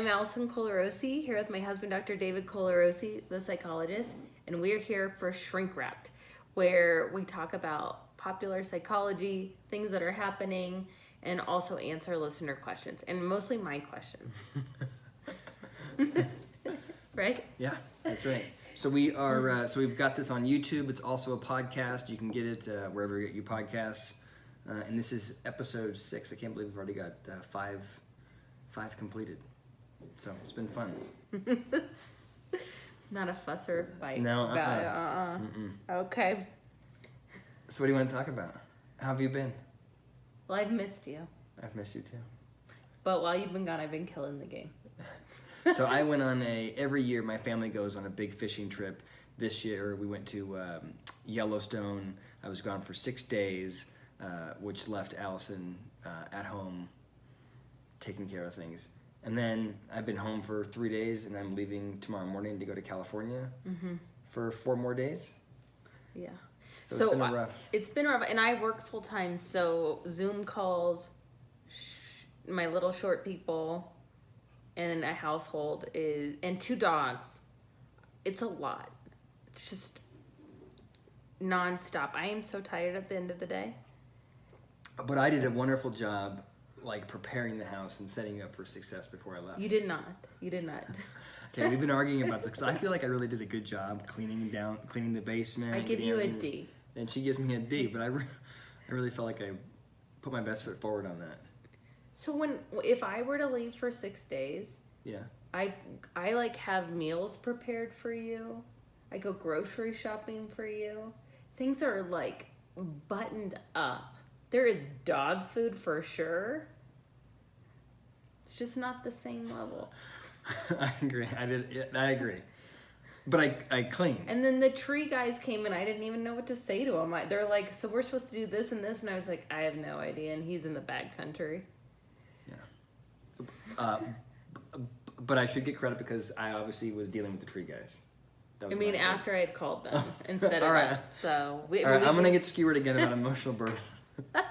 I'm Allison Colarosi, here with my husband, Dr. David Colarosi, the psychologist, and we're here for Shrink Wrapped, where we talk about popular psychology, things that are happening, and also answer listener questions, and mostly my questions. Right? Yeah, that's right. So we are. So we've got this on YouTube. It's also a podcast. You can get it wherever you get your podcasts. And this is episode 6. I can't believe we've already got five completed. So it's been fun. Not a fuss or a fight. No. Okay. So what do you want to talk about? How have you been? Well, I've missed you. I've missed you too. But while you've been gone, I've been killing the game. So I went on every year my family goes on a big fishing trip. This year we went to Yellowstone. I was gone for 6 days, which left Allison at home taking care of things. And then I've been home for 3 days, and I'm leaving tomorrow morning to go to California for 4 more days. Yeah. So it's been rough. It's been rough, and I work full time, so Zoom calls, my little short people, and a household and 2 dogs. It's a lot. It's just nonstop. I am so tired at the end of the day. But I did a wonderful job, like preparing the house and setting you up for success before I left. You did not. Okay, we've been arguing about this because I feel like I really did a good job cleaning the basement. I give you a D. And she gives me a D, but I really felt like I put my best foot forward on that. So if I were to leave for 6 days, yeah, I like have meals prepared for you. I go grocery shopping for you. Things are like buttoned up. There is dog food for sure. It's just not the same level. I agree. I agree. But I cleaned. And then the tree guys came and I didn't even know what to say to them. They're like, so we're supposed to do this and this, and I was like, I have no idea. And he's in the back country. Yeah. But I should get credit because I obviously was dealing with the tree guys. After I had called them and set it up. So all right, I'm gonna get skewered again about emotional burden. But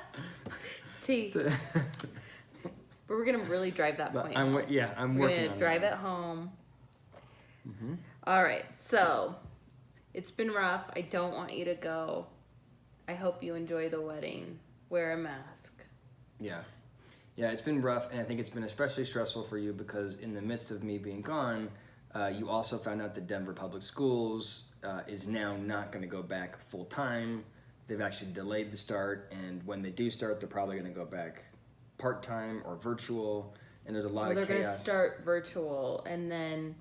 we're gonna really drive that point. I'm working on it. We're gonna drive it home. Mm-hmm. All right, so it's been rough. I don't want you to go. I hope you enjoy the wedding. Wear a mask. Yeah, it's been rough, and I think it's been especially stressful for you because in the midst of me being gone, you also found out that Denver Public Schools is now not going to go back full time. They've actually delayed the start, and when they do start, they're probably going to go back part-time or virtual, and there's a lot of chaos. They're going to start virtual, and then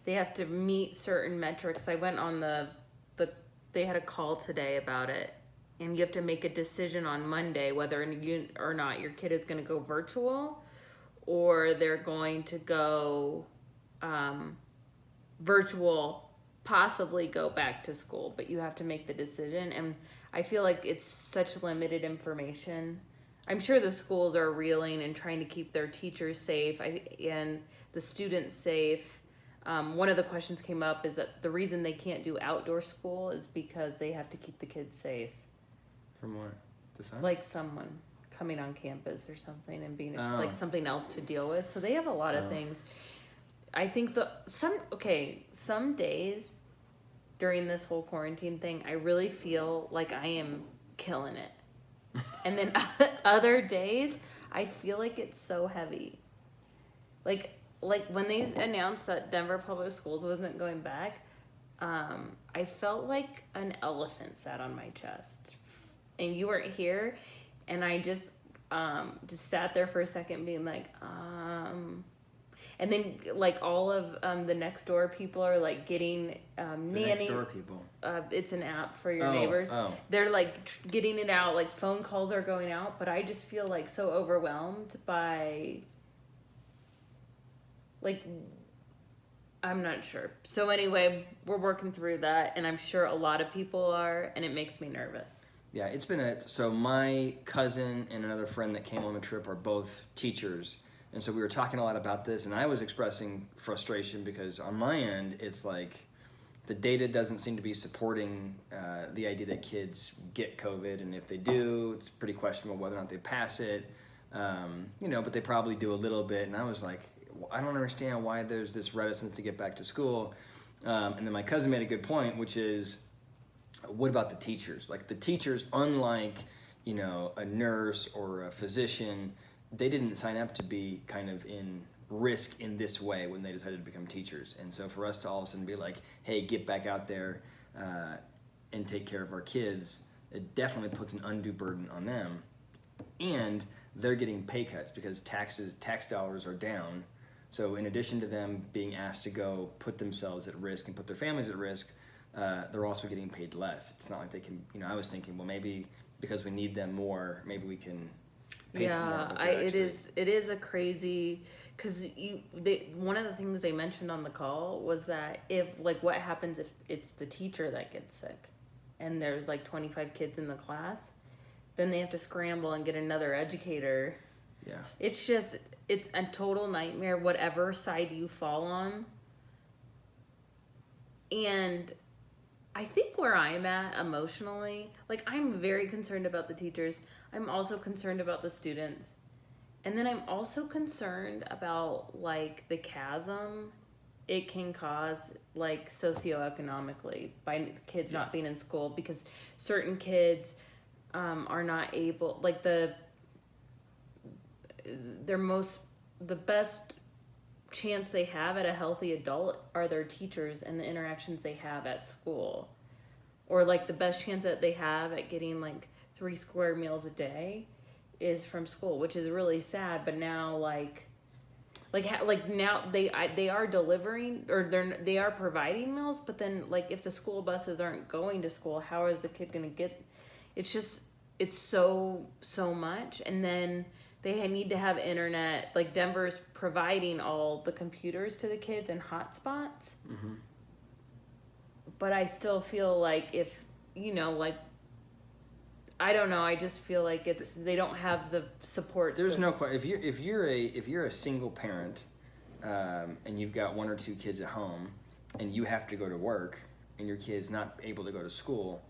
they have to meet certain metrics. I went on they had a call today about it, and you have to make a decision on Monday whether or not your kid is going to go virtual or they're going to go virtual, possibly go back to school, but you have to make the decision. And I feel like it's such limited information. I'm sure the schools are reeling and trying to keep their teachers safe and the students safe. One of the questions came up is that the reason they can't do outdoor school is because they have to keep the kids safe. From what? The sun? Like someone coming on campus or something and being like something else to deal with. So they have a lot of things. I think some days during this whole quarantine thing, I really feel like I am killing it. And then other days, I feel like it's so heavy. Like when they announced that Denver Public Schools wasn't going back, I felt like an elephant sat on my chest. And you weren't here, and I just sat there for a second being like, and then like all of the next door people are like getting nanny. Next door people. It's an app for your neighbors. They're like getting it out. Like phone calls are going out, but I just feel like so overwhelmed by. Like, I'm not sure. So anyway, we're working through that, and I'm sure a lot of people are, and it makes me nervous. Yeah, it's been so my cousin and another friend that came on the trip are both teachers. And so we were talking a lot about this, and I was expressing frustration because on my end, it's like the data doesn't seem to be supporting the idea that kids get COVID, and if they do, it's pretty questionable whether or not they pass it. But they probably do a little bit. And I was like, I don't understand why there's this reticence to get back to school. And then my cousin made a good point, which is, what about the teachers? Like the teachers, unlike, you know, a nurse or a physician, they didn't sign up to be kind of in risk in this way when they decided to become teachers. And so for us to all of a sudden be like, hey, get back out there and take care of our kids, it definitely puts an undue burden on them. And they're getting pay cuts because tax dollars are down. So in addition to them being asked to go put themselves at risk and put their families at risk, they're also getting paid less. It's not like they can, you know, I was thinking, well, maybe because we need them more, maybe we can pay them more. Yeah, it is a crazy, because one of the things they mentioned on the call was that if, like, what happens if it's the teacher that gets sick and there's like 25 kids in the class, then they have to scramble and get another educator. Yeah. It's a total nightmare, whatever side you fall on. And I think where I'm at emotionally, like, I'm very concerned about the teachers. I'm also concerned about the students. And then I'm also concerned about, like, the chasm it can cause, like, socioeconomically by kids not being in school, because certain kids are not able, like, the best chance they have at a healthy adult are their teachers and the interactions they have at school. Or, like, the best chance that they have at getting, like, 3 square meals a day is from school, which is really sad. But now, now they are delivering, or they are providing meals, but then, like, if the school buses aren't going to school, how is the kid gonna get? It's so much. And then they need to have internet. Like, Denver's providing all the computers to the kids and hotspots. Mm-hmm. But I still feel like, if, you know, like, I don't know, I just feel like they don't have the support. There's no question. If you're a single parent, and you've got 1 or 2 kids at home, and you have to go to work, and your kid's not able to go to school,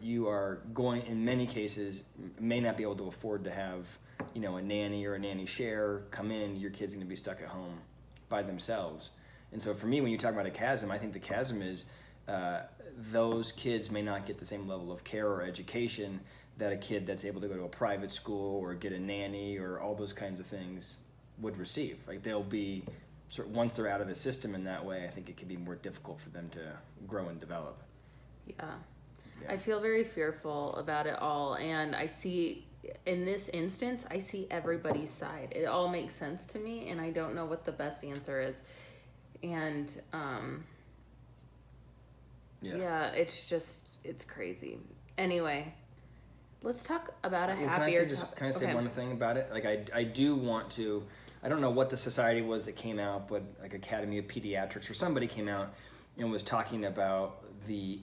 you are going, in many cases, may not be able to afford to have, you know, a nanny or a nanny share come in. Your kid's going to be stuck at home by themselves. And so for me, when you talk about a chasm, I think the chasm is those kids may not get the same level of care or education that a kid that's able to go to a private school or get a nanny or all those kinds of things would receive. Like, they'll be, once they're out of the system in that way, I think it can be more difficult for them to grow and develop. Yeah. I feel very fearful about it all, and I see, in this instance, I see everybody's side. It all makes sense to me, and I don't know what the best answer is. And it's crazy. Anyway, let's talk about a happier topic. Can I say one thing about it? Like, I do want to, I don't know what the society was that came out, but like Academy of Pediatrics or somebody came out and was talking about the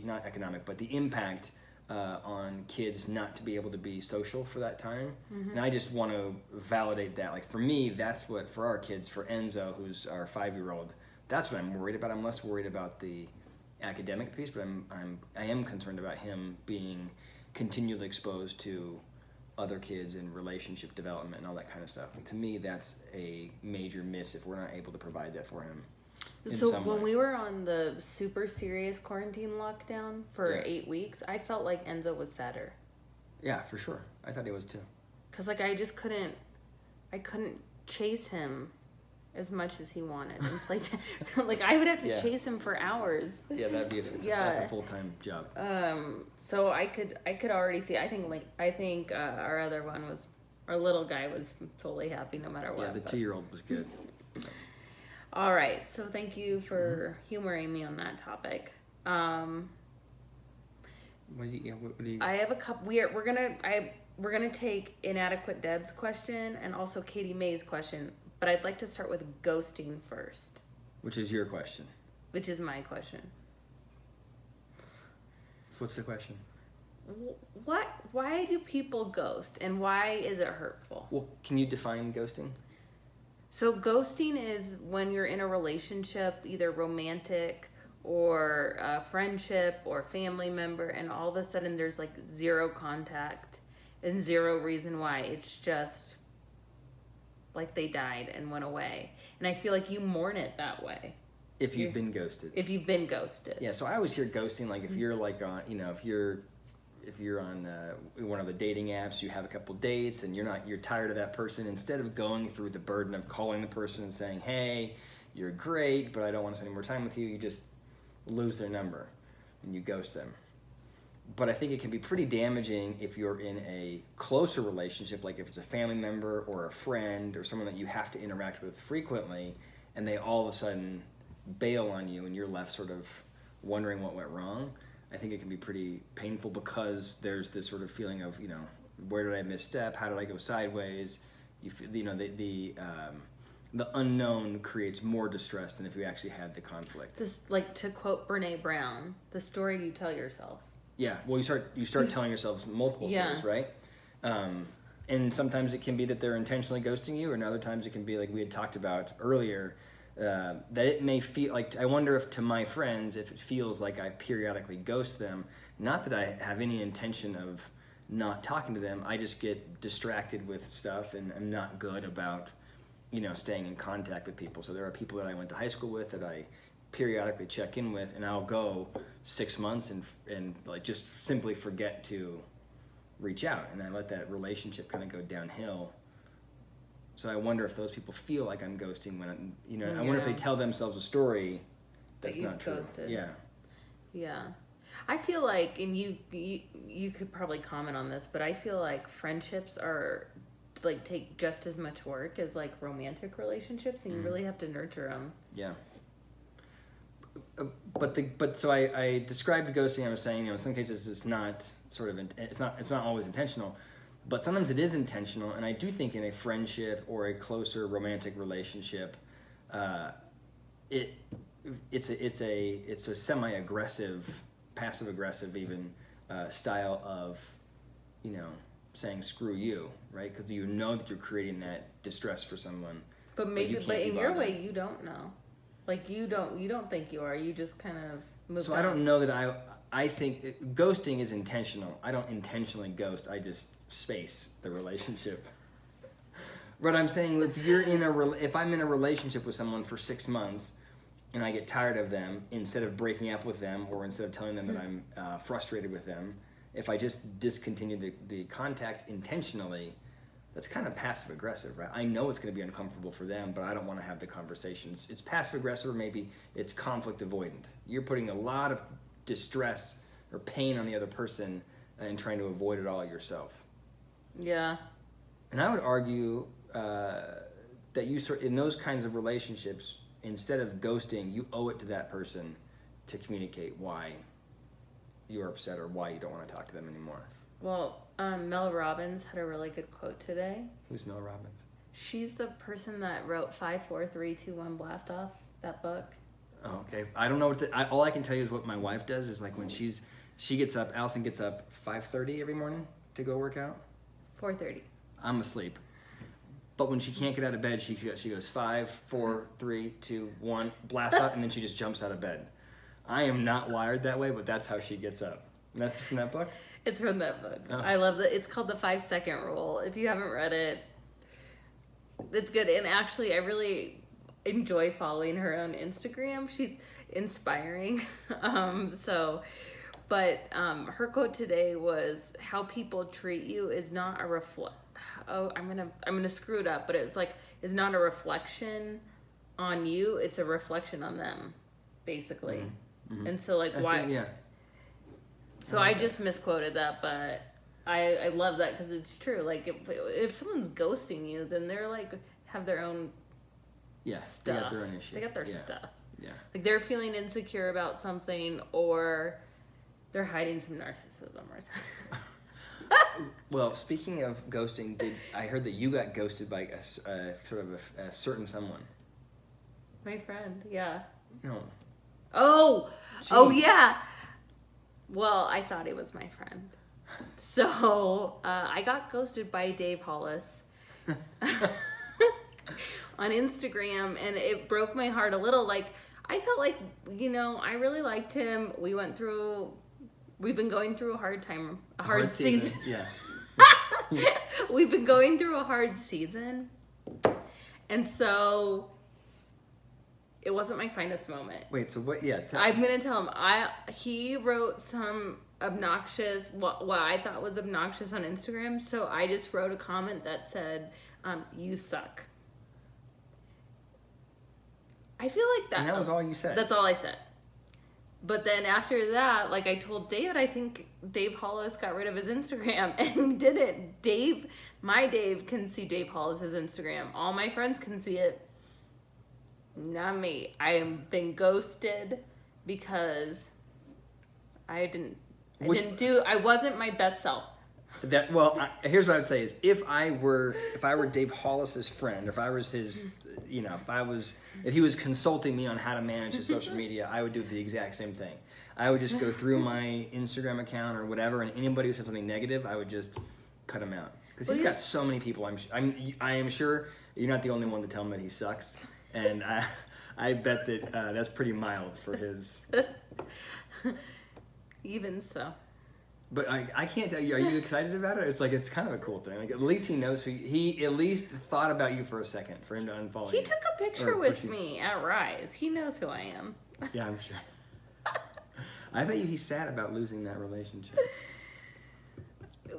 not economic, but the impact on kids not to be able to be social for that time. Mm-hmm. And I just want to validate that. Like, for me, that's what, for our kids, for Enzo, who's our 5-year-old, that's what I'm worried about. I'm less worried about the academic piece, but I am concerned about him being continually exposed to other kids and relationship development and all that kind of stuff. And to me, that's a major miss if we're not able to provide that for him. So when we were on the super serious quarantine lockdown for 8 weeks, I felt like Enzo was sadder. Yeah, for sure. I thought he was too. Cause, like, I couldn't chase him as much as he wanted and play. Like, I would have to chase him for hours. Yeah, that'd be that's a full-time job. So I could already see. I think our other one was, our little guy was totally happy no matter what. Yeah, the 2-year-old was good. All right, so thank you for humoring me on that topic. What do you? I have a couple. We're gonna take Inadequate Deb's question and also Katie May's question, but I'd like to start with ghosting first. Which is your question? Which is my question. So what's the question? Why do people ghost, and why is it hurtful? Well, can you define ghosting? So ghosting is when you're in a relationship, either romantic or a friendship or family member, and all of a sudden there's like zero contact and zero reason why. It's just like they died and went away. And I feel like you mourn it that way. If you've been ghosted. If you've been ghosted. Yeah, so I always hear ghosting, like if you're like on, if you're on one of the dating apps, you have a couple dates and you're tired of that person, instead of going through the burden of calling the person and saying, hey, you're great, but I don't want to spend any more time with you, you just lose their number and you ghost them. But I think it can be pretty damaging if you're in a closer relationship, like if it's a family member or a friend or someone that you have to interact with frequently, and they all of a sudden bail on you and you're left sort of wondering what went wrong. I think it can be pretty painful because there's this sort of feeling of, where did I misstep? How did I go sideways? You feel, the unknown creates more distress than if you actually had the conflict. Just like to quote Brene Brown, the story you tell yourself. Yeah, well, you start telling yourselves multiple stories, right? And sometimes it can be that they're intentionally ghosting you, and other times it can be like we had talked about earlier, that it may feel like, I wonder if to my friends, if it feels like I periodically ghost them, not that I have any intention of not talking to them, I just get distracted with stuff and I'm not good about, staying in contact with people. So there are people that I went to high school with that I periodically check in with, and I'll go 6 months and like just simply forget to reach out, and I let that relationship kind of go downhill. So I wonder if those people feel like I'm ghosting when I wonder if they tell themselves a story that's not true. Ghosted. Yeah. I feel like, and you could probably comment on this, but I feel like friendships are like take just as much work as like romantic relationships, and you really have to nurture them. Yeah. But so I described ghosting. I was saying, in some cases it's not it's not always intentional, but sometimes it is intentional. And I do think in a friendship or a closer romantic relationship, it's a semi-aggressive, passive-aggressive even style of, saying screw you, right? Because you know that you're creating that distress for someone. But in your way, you don't know. Like you don't think you are. You just kind of move. So on. I don't know that I think ghosting is intentional. I don't intentionally ghost. I just space the relationship. But I'm saying if I'm in a relationship with someone for 6 months and I get tired of them, instead of breaking up with them or instead of telling them that I'm frustrated with them, if I just discontinue the contact intentionally, that's kind of passive aggressive, right? I know it's going to be uncomfortable for them, but I don't want to have the conversations. It's passive aggressive, or maybe it's conflict avoidant. You're putting a lot of distress or pain on the other person and trying to avoid it all yourself. Yeah. And I would argue that in those kinds of relationships, instead of ghosting, you owe it to that person to communicate why you're upset or why you don't want to talk to them anymore. Well, Mel Robbins had a really good quote today. Who's Mel Robbins? She's the person that wrote 5, 4, 3, 2, 1 Blast Off, that book. Oh, okay. I don't know all I can tell you is what my wife does is like when she gets up, Allison gets up 5:30 every morning to go work out. 4:30. I'm asleep. But when she can't get out of bed, she goes 5, 4, 3, 2, 1, blast off, and then she just jumps out of bed. I am not wired that way, but that's how she gets up. And that's from that book? It's from that book. Oh. I love that. It's called The 5-Second Rule. If you haven't read it, it's good. And actually, I really enjoy following her on Instagram. She's inspiring. But her quote today was, "How people treat you is not a I'm gonna screw it up, but it's like it's not a reflection on you. It's a reflection on them, basically." Mm-hmm. And so why? Yeah. So I just misquoted that, but I love that because it's true. Like if someone's ghosting you, then they're like have their own stuff. They got their own issue. They got their stuff. Yeah. Like they're feeling insecure about something, or they're hiding some narcissism or something. Well, speaking of ghosting, I heard that you got ghosted by a certain someone. My friend, yeah. No. Oh yeah. Well, I thought he was my friend. So I got ghosted by Dave Hollis on Instagram, and it broke my heart a little. Like I felt like, I really liked him. We've been going through a hard season. Yeah. We've been going through a hard season. And so it wasn't my finest moment. Wait, so what? Yeah. I'm going to tell him. He wrote some obnoxious, what I thought was obnoxious on Instagram. So I just wrote a comment that said, you suck. I feel like that. And that was all you said? That's all I said. But then after that, like I told David, I think Dave Hollis got rid of his Instagram, and he didn't. My Dave can see Dave Hollis's Instagram. All my friends can see it. Not me. I have been ghosted because I wasn't my best self. Here's what I would say is if I were Dave Hollis's friend, if I was his, if he was consulting me on how to manage his social media, I would do the exact same thing. I would just go through my Instagram account or whatever, and anybody who said something negative, I would just cut him out. Because he's got so many people. I am sure you're not the only one to tell him that he sucks, and I bet that that's pretty mild for his. Even so. But I can't tell you. Are you excited about it? It's kind of a cool thing. Like at least he knows he at least thought about you for a second for him to unfollow you. He took a picture with me at Rise. He knows who I am. Yeah, I'm sure. I bet you he's sad about losing that relationship.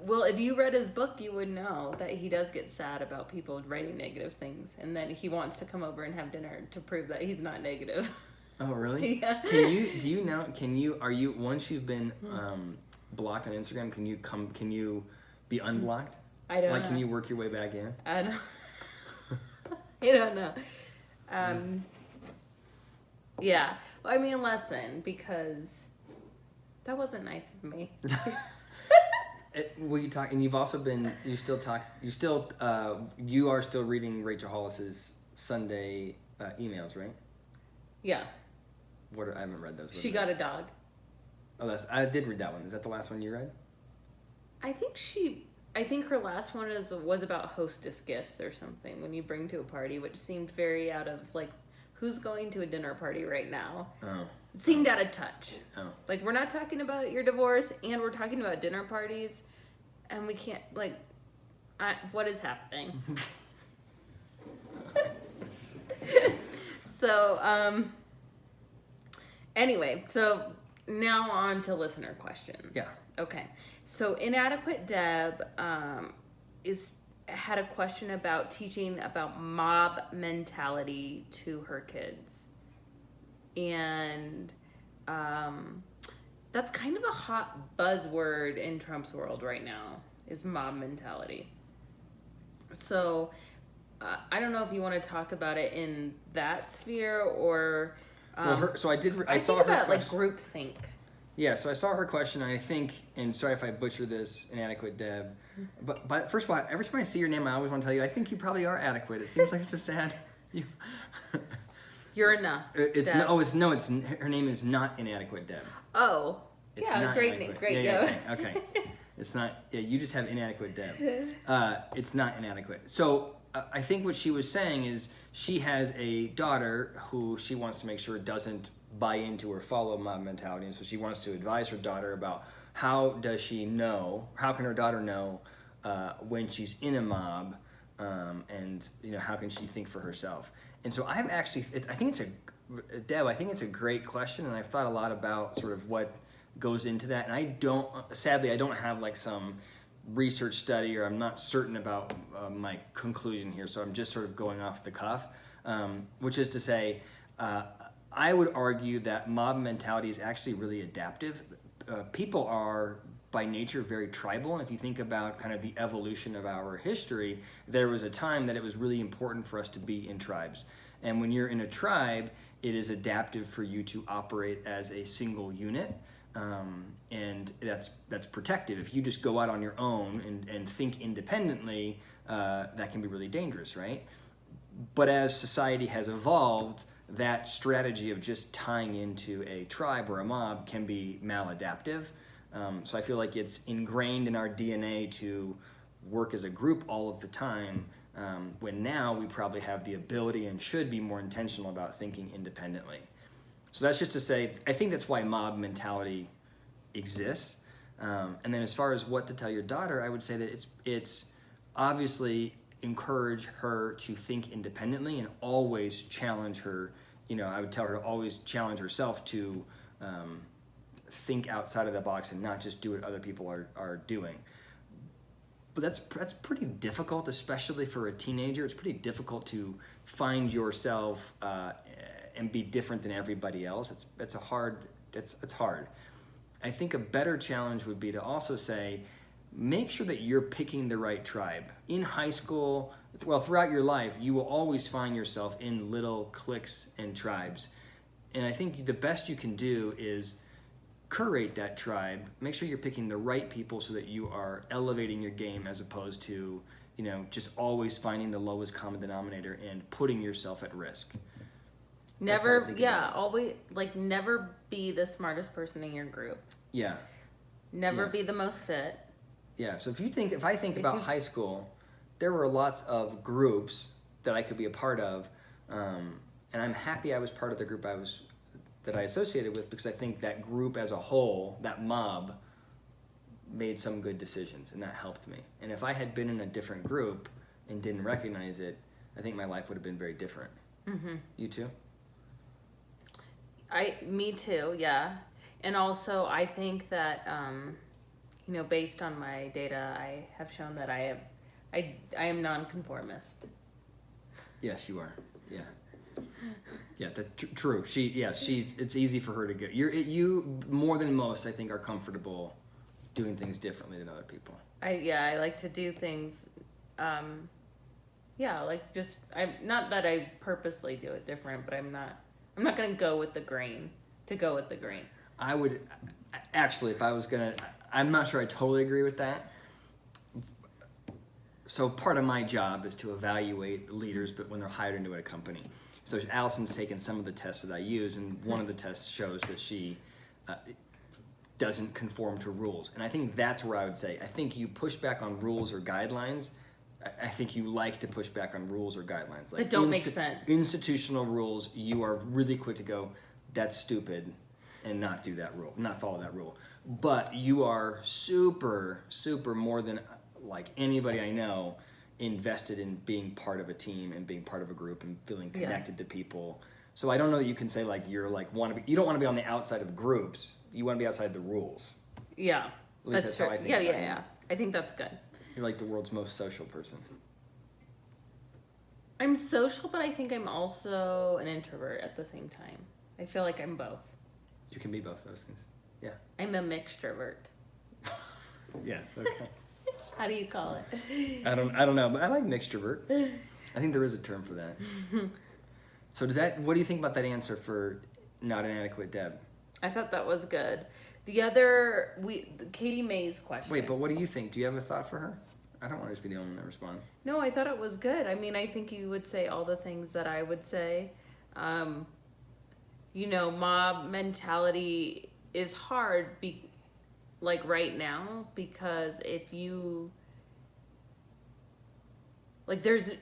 Well, if you read his book, you would know that he does get sad about people writing negative things, and then he wants to come over and have dinner to prove that he's not negative. Oh, really? Yeah. Are you once you've been blocked on Instagram, can you be unblocked? I don't know. Can you work your way back in? I don't know. Yeah. Well, I mean, listen, because that wasn't nice of me. Will you talk? And you are still reading Rachel Hollis's Sunday emails, right? Yeah. I haven't read those. She got a dog. Oh, I did read that one. Is that the last one you read? I think her last one was about hostess gifts or something when you bring to a party, which seemed very out of who's going to a dinner party right now? Oh. It seemed out of touch. Oh. We're not talking about your divorce, and we're talking about dinner parties, and we can't, what is happening? So, anyway, so now on to listener questions. Yeah. Okay. So Inadequate Deb had a question about teaching about mob mentality to her kids. And that's kind of a hot buzzword in Trump's world right now, is mob mentality. So I don't know if you want to talk about it in that sphere or... I saw her question. Like groupthink. Yeah, so I saw her question, and I think, and sorry if I butcher this, Inadequate Deb, but first of all, every time I see your name, I always want to tell you, I think you probably are adequate. It seems like it's just sad. You're enough. Her name is not Inadequate Deb. Oh, it's yeah, great name, great. Yeah, okay. It's not. Yeah, you just have Inadequate Deb. It's not inadequate. So I think what she was saying is she has a daughter who she wants to make sure doesn't buy into or follow mob mentality, and so she wants to advise her daughter about how can her daughter know when she's in a mob, and how can she think for herself. And so I think it's a great question, and I've thought a lot about sort of what goes into that, and sadly I don't have some research study, or I'm not certain about my conclusion here, so I'm just sort of going off the cuff, which is to say, I would argue that mob mentality is actually really adaptive. People are by nature very tribal, and if you think about kind of the evolution of our history, there was a time that it was really important for us to be in tribes. And when you're in a tribe, it is adaptive for you to operate as a single unit, and that's protective. If you just go out on your own and think independently, that can be really dangerous, right? But as society has evolved, that strategy of just tying into a tribe or a mob can be maladaptive. So I feel like it's ingrained in our DNA to work as a group all of the time, when now we probably have the ability and should be more intentional about thinking independently. So that's just to say, I think that's why mob mentality exists. And then as far as what to tell your daughter, I would say that it's obviously encourage her to think independently and always challenge her. I would tell her to always challenge herself to think outside of the box and not just do what other people are doing. But that's pretty difficult, especially for a teenager. It's pretty difficult to find yourself and be different than everybody else. It's hard. I think a better challenge would be to also say, make sure that you're picking the right tribe. In high school, throughout your life, you will always find yourself in little cliques and tribes. And I think the best you can do is curate that tribe. Make sure you're picking the right people so that you are elevating your game, as opposed to, just always finding the lowest common denominator and putting yourself at risk. Never be the smartest person in your group. Yeah. Never be the most fit. Yeah. So if I think about high school, there were lots of groups that I could be a part of, and I'm happy I was part of the group that I associated with, because I think that group as a whole, that mob, made some good decisions, and that helped me. And if I had been in a different group and didn't recognize it, I think my life would have been very different. Mm-hmm. You too? Me too, yeah. And also, I think that, based on my data, I have shown that I am nonconformist. Yes, you are. Yeah. Yeah, that's true. It's easy for her to go. You more than most, I think, are comfortable doing things differently than other people. I like to do things. I'm not that I purposely do it different, but I'm not going to go with the grain to go with the grain. I would actually, if I was gonna, I'm not sure I totally agree with that. So part of my job is to evaluate leaders, but when they're hired into a company. So Allison's taken some of the tests that I use, and one of the tests shows that she doesn't conform to rules. And I think that's where I would say, I think you push back on rules or guidelines. I think you like to push back on rules or guidelines. Like that don't make sense. Institutional rules, you are really quick to go, that's stupid, and not do that rule, not follow that rule. But you are super, super, more than like anybody I know, invested in being part of a team and being part of a group and feeling connected to people. So I don't know that you can say like you don't want to be on the outside of groups. You want to be outside the rules. Yeah, At least that's how I think. Yeah. I think that's good. You're like the world's most social person. I'm social, but I think I'm also an introvert at the same time. I feel like I'm both. You can be both those things. Yeah. I'm a mixtrovert. Yeah. Okay. How do you call it? I don't know, but I like mixtrovert. I think there is a term for that. So what do you think about that answer for not an adequate Deb? I thought that was good. The other, Katie May's question. Wait, but what do you think? Do you have a thought for her? I don't want to just be the only one that responds. No, I thought it was good. I mean, I think you would say all the things that I would say. Mob mentality is hard right now, because if you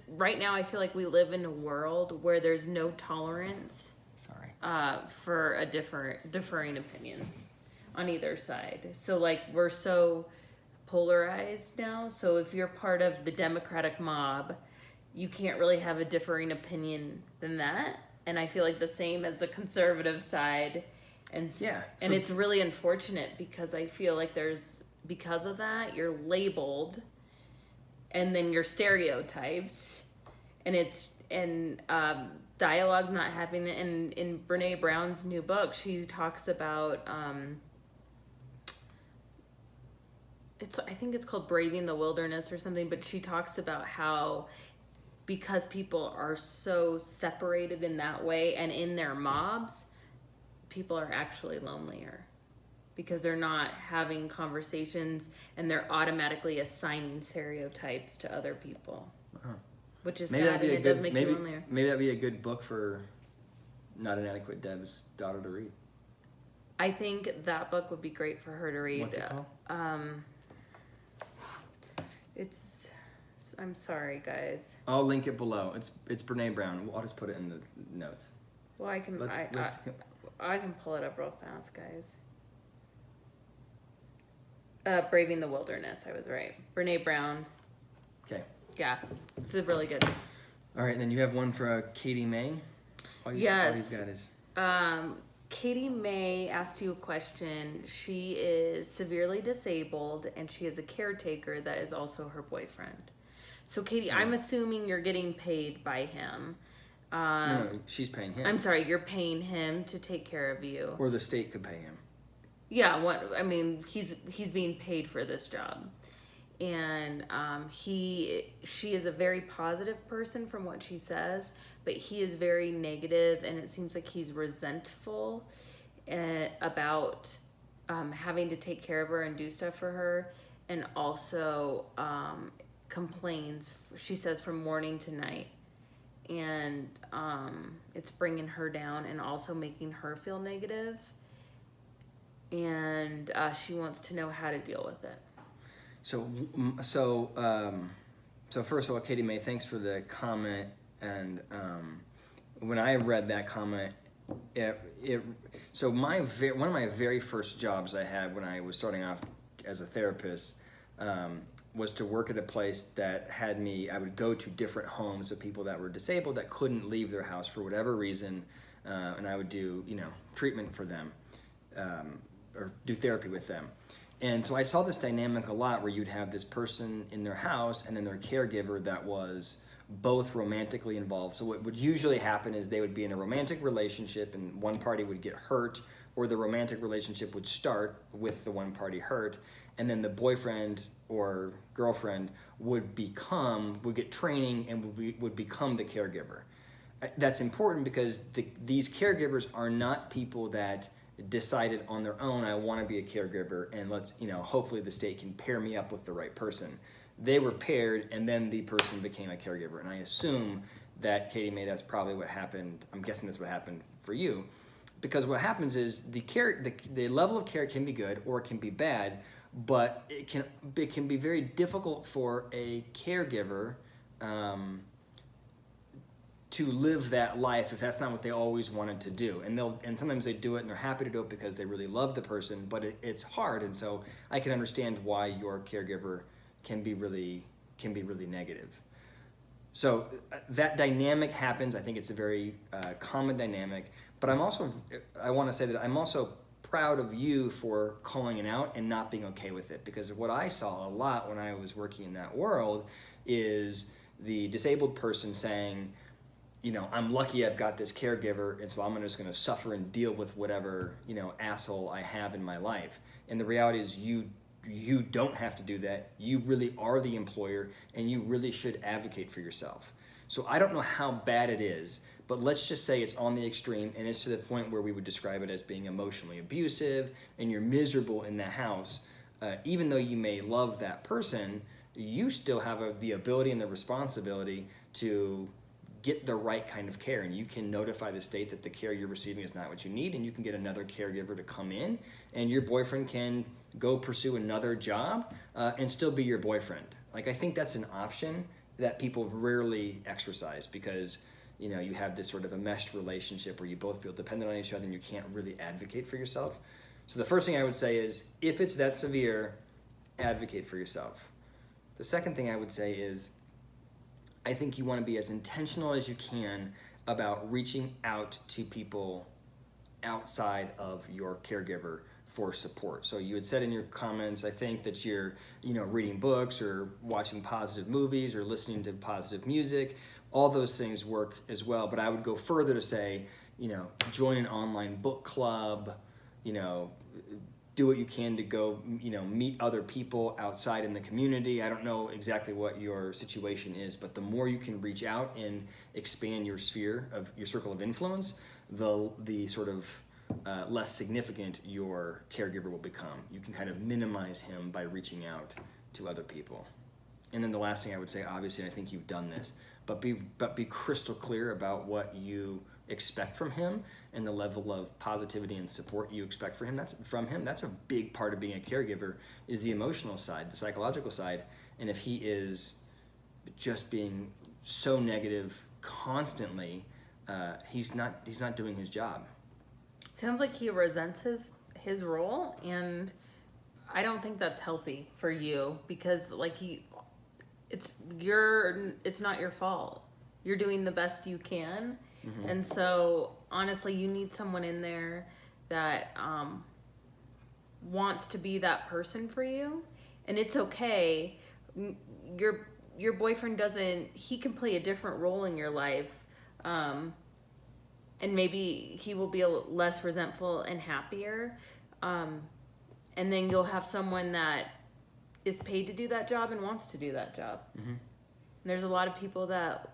right now I feel like we live in a world where there's no tolerance for a differing opinion on either side. So we're so polarized now, so if you're part of the Democratic mob, you can't really have a differing opinion than that. And I feel like the same as the conservative side. And it's really unfortunate, because I feel like because of that, you're labeled and then you're stereotyped, and dialogue's not happening. And in Brene Brown's new book, she talks about, I think it's called Braving the Wilderness or something, but she talks about how, because people are so separated in that way and in their mobs, people are actually lonelier, because they're not having conversations and they're automatically assigning stereotypes to other people, which is sad, and it does make you lonelier. Maybe that'd be a good book for not an adequate Deb's daughter to read. I think that book would be great for her to read. What's it called? I'm sorry, guys. I'll link it below. It's Brene Brown. I'll just put it in the notes. Well, I can pull it up real fast, guys. Braving the Wilderness. I was right. Brene Brown. Okay. Yeah, it's really good. All right, and then you have one for Katie May. Yes. All you've got is... Katie May asked you a question. She is severely disabled, and she is a caretaker that is also her boyfriend. So, Katie, I'm assuming you're getting paid by him. No, she's paying him. I'm sorry, you're paying him to take care of you. Or the state could pay him. Yeah, he's being paid for this job. And she is a very positive person from what she says, but he is very negative, and it seems like he's resentful about having to take care of her and do stuff for her, and also complains, she says, from morning to night, and it's bringing her down and also making her feel negative, and she wants to know how to deal with it. So first of all, Katie May, thanks for the comment. And when I read that comment, one of my very first jobs I had when I was starting off as a therapist was to work at a place that had me. I would go to different homes of people that were disabled that couldn't leave their house for whatever reason, and I would do treatment for them or do therapy with them. And so I saw this dynamic a lot where you'd have this person in their house and then their caregiver that was both romantically involved. So what would usually happen is they would be in a romantic relationship and one party would get hurt, or the romantic relationship would start with the one party hurt, and then the boyfriend or girlfriend would get training and would become the caregiver. That's important because these caregivers are not people that decided on their own, I want to be a caregiver, and hopefully the state can pair me up with the right person. They were paired, and then the person became a caregiver. And I assume that, Katie May, that's probably what happened. I'm guessing that's what happened for you, because what happens is the level of care can be good or it can be bad, but it can be very difficult for a caregiver to live that life if that's not what they always wanted to do. And sometimes they do it and they're happy to do it because they really love the person, but it's hard. And so I can understand why your caregiver can be really negative. So that dynamic happens. I think it's a very common dynamic, but I want to say that I'm also proud of you for calling it out and not being okay with it, because what I saw a lot when I was working in that world is the disabled person saying, I'm lucky I've got this caregiver, and so I'm just going to suffer and deal with whatever, asshole I have in my life. And the reality is you don't have to do that. You really are the employer, and you really should advocate for yourself. So I don't know how bad it is, but let's just say it's on the extreme, and it's to the point where we would describe it as being emotionally abusive, and you're miserable in the house. Even though you may love that person, you still have the ability and the responsibility to get the right kind of care, and you can notify the state that the care you're receiving is not what you need, and you can get another caregiver to come in, and your boyfriend can go pursue another job and still be your boyfriend. I think that's an option that people rarely exercise, because you have this sort of a meshed relationship where you both feel dependent on each other and you can't really advocate for yourself. So the first thing I would say is, if it's that severe, advocate for yourself. The second thing I would say is, I think you want to be as intentional as you can about reaching out to people outside of your caregiver for support. So you had said in your comments, I think, that you're, reading books or watching positive movies or listening to positive music. All those things work as well. But I would go further to say, join an online book club, do what you can to go, meet other people outside in the community. I don't know exactly what your situation is, but the more you can reach out and expand your sphere of your circle of influence, the sort of less significant your caregiver will become. You can kind of minimize him by reaching out to other people. And then the last thing I would say, obviously, and I think you've done this, but be crystal clear about what you expect from him and the level of positivity and support you expect from him. That's a big part of being a caregiver, is the emotional side, the psychological side. And if he is just being so negative constantly, he's not doing his job. Sounds like he resents his role, and I don't think that's healthy for you, because it's not your fault. You're doing the best you can. Mm-hmm. And so honestly, you need someone in there that wants to be that person for you. And it's okay. Your boyfriend he can play a different role in your life. And maybe he will be less resentful and happier. And then you'll have someone that is paid to do that job and wants to do that job. Mm-hmm. And there's a lot of people that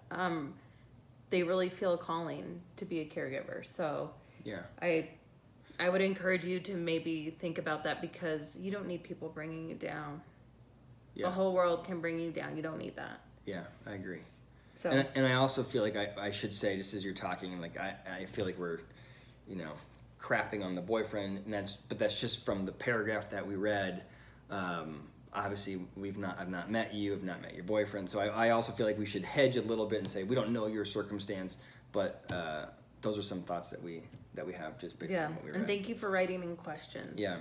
they really feel a calling to be a caregiver. So yeah, I would encourage you to maybe think about that, because you don't need people bringing you down. Yeah. The whole world can bring you down. You don't need that. Yeah, I agree. So and I also feel like I should say, just as you're talking, like I feel like we're, crapping on the boyfriend, and that's just from the paragraph that we read. Obviously, I've not met you, I've not met your boyfriend, so I also feel like we should hedge a little bit and say we don't know your circumstance, but those are some thoughts that we have just based on what we read. And thank you for writing in questions. Yeah.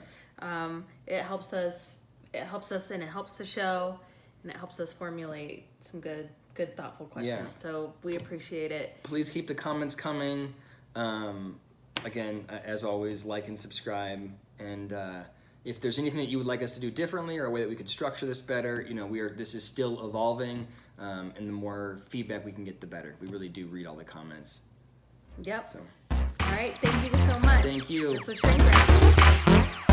It helps us, and it helps the show, and it helps us formulate some good thoughtful questions. Yeah. So we appreciate it. Please keep the comments coming. Again, as always, like and subscribe, and if there's anything that you would like us to do differently, or a way that we could structure this better, this is still evolving, and the more feedback we can get, the better. We really do read all the comments. Yep. So. All right. Thank you so much. Thank you. This was Shane.